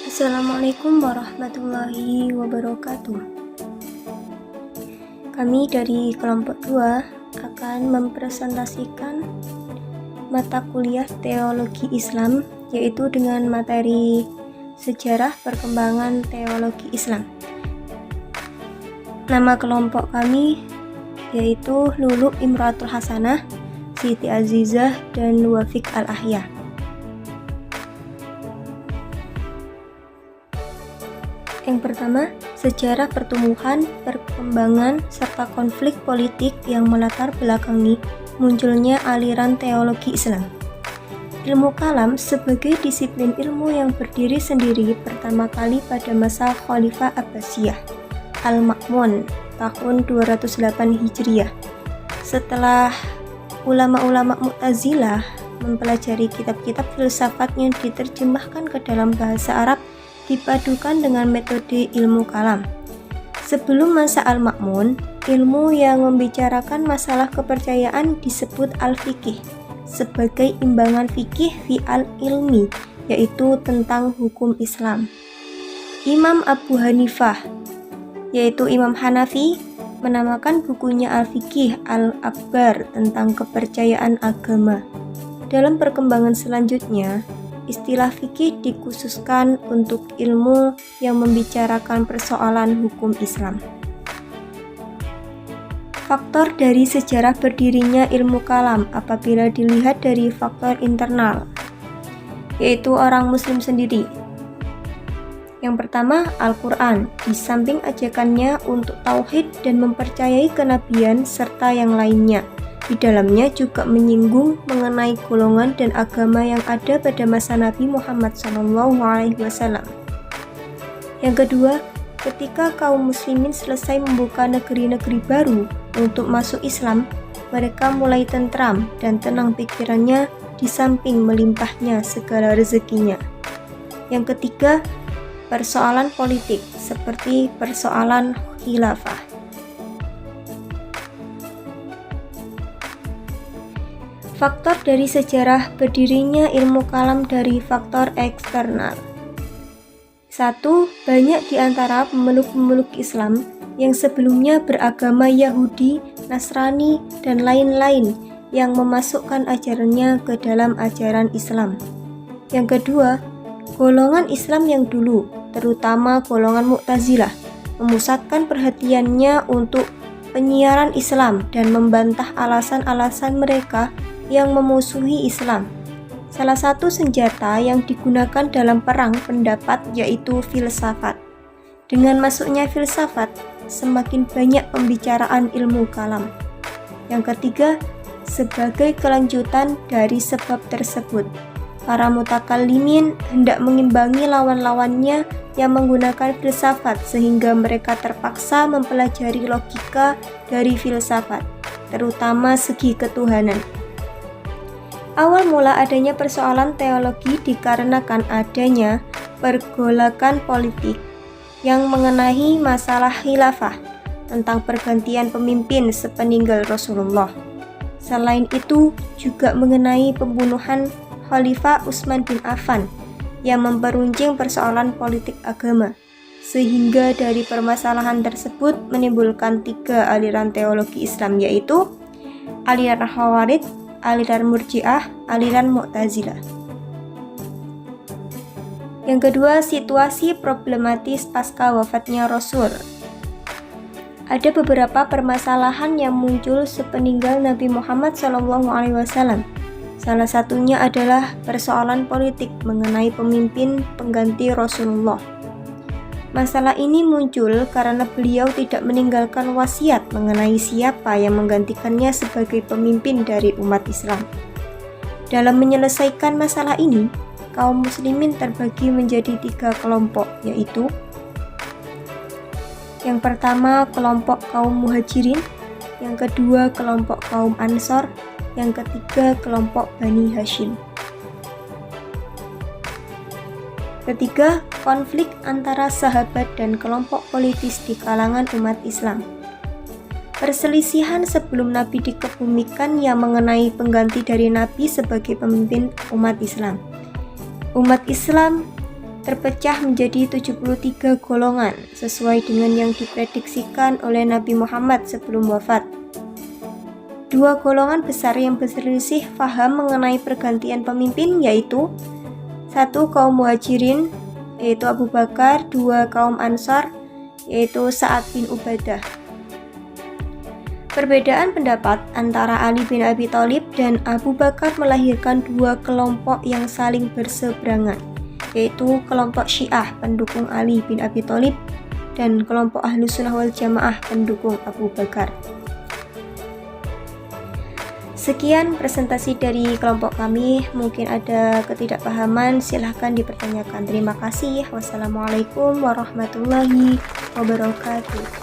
Assalamualaikum warahmatullahi wabarakatuh. Kami dari kelompok 2 akan mempresentasikan mata kuliah Teologi Islam, yaitu dengan materi Sejarah Perkembangan Teologi Islam. Nama kelompok kami yaitu Lulu Imratul Hasanah, Siti Azizah, dan Wafik Al-Ahya. Yang pertama, sejarah pertumbuhan, perkembangan, serta konflik politik yang melatar belakangi munculnya aliran teologi Islam. Ilmu kalam sebagai disiplin ilmu yang berdiri sendiri pertama kali pada masa Khalifah Abbasiyah Al-Ma'mun tahun 208 Hijriah. Setelah ulama-ulama Mu'tazilah mempelajari kitab-kitab filsafat yang diterjemahkan ke dalam bahasa Arab dipadukan dengan metode ilmu kalam. Sebelum masa Al-Ma'mun, ilmu yang membicarakan masalah kepercayaan disebut al-fiqih sebagai imbangan fikih fi al-ilmi, yaitu tentang hukum Islam. Imam Abu Hanifah, yaitu Imam Hanafi, menamakan bukunya Al-Fiqih Al-Akbar tentang kepercayaan agama. Dalam perkembangan selanjutnya, istilah fikih dikhususkan untuk ilmu yang membicarakan persoalan hukum Islam. Faktor dari sejarah berdirinya ilmu kalam apabila dilihat dari faktor internal, yaitu orang muslim sendiri. Yang pertama, Al-Quran, di samping ajakannya untuk tauhid dan mempercayai kenabian serta yang lainnya. Di dalamnya juga menyinggung mengenai golongan dan agama yang ada pada masa Nabi Muhammad SAW. Yang kedua, ketika kaum muslimin selesai membuka negeri-negeri baru untuk masuk Islam, mereka mulai tentram dan tenang pikirannya di samping melimpahnya segala rezekinya. Yang ketiga, persoalan politik seperti persoalan khilafah. Faktor dari sejarah berdirinya ilmu kalam dari faktor eksternal. 1. Banyak di antara pemeluk-pemeluk Islam yang sebelumnya beragama Yahudi, Nasrani, dan lain-lain yang memasukkan ajarannya ke dalam ajaran Islam. Yang kedua, golongan Islam yang dulu, terutama golongan Mu'tazilah, memusatkan perhatiannya untuk penyiaran Islam dan membantah alasan-alasan mereka yang memusuhi Islam. Salah satu senjata yang digunakan dalam perang pendapat yaitu filsafat. Dengan masuknya filsafat, semakin banyak pembicaraan ilmu kalam. Yang ketiga, sebagai kelanjutan dari sebab tersebut, para mutakallimin hendak mengimbangi lawan-lawannya yang menggunakan filsafat sehingga mereka terpaksa mempelajari logika dari filsafat, terutama segi ketuhanan. Awal mula adanya persoalan teologi dikarenakan adanya pergolakan politik yang mengenai masalah khilafah tentang pergantian pemimpin sepeninggal Rasulullah. Selain itu juga mengenai pembunuhan Khalifah Utsman bin Affan yang memperuncing persoalan politik agama, sehingga dari permasalahan tersebut menimbulkan 3 aliran teologi Islam, yaitu aliran Khawarij, aliran Murji'ah, aliran Mu'tazilah. Yang kedua, situasi problematis pasca wafatnya Rasul. Ada beberapa permasalahan yang muncul sepeninggal Nabi Muhammad SAW. Salah satunya adalah persoalan politik mengenai pemimpin pengganti Rasulullah. Masalah ini muncul karena beliau tidak meninggalkan wasiat mengenai siapa yang menggantikannya sebagai pemimpin dari umat Islam. Dalam menyelesaikan masalah ini, kaum muslimin terbagi menjadi 3 kelompok, yaitu yang pertama kelompok kaum muhajirin, yang kedua kelompok kaum ansor, yang ketiga kelompok Bani Hashim. Ketiga, konflik antara sahabat dan kelompok politis di kalangan umat Islam. Perselisihan sebelum Nabi dikebumikan yang mengenai pengganti dari Nabi sebagai pemimpin umat Islam. Umat Islam terpecah menjadi 73 golongan sesuai dengan yang diprediksikan oleh Nabi Muhammad sebelum wafat. Dua golongan besar yang berselisih faham mengenai pergantian pemimpin yaitu: satu, kaum muhajirin yaitu Abu Bakar, dua, kaum Ansar yaitu Sa'ad bin Ubadah. Perbedaan pendapat antara Ali bin Abi Thalib dan Abu Bakar melahirkan dua kelompok yang saling berseberangan, yaitu kelompok Syiah pendukung Ali bin Abi Thalib dan kelompok Ahlus Sunnah wal Jamaah pendukung Abu Bakar. Sekian presentasi dari kelompok kami. Mungkin ada ketidakpahaman, silahkan dipertanyakan. Terima kasih. Wassalamualaikum warahmatullahi wabarakatuh.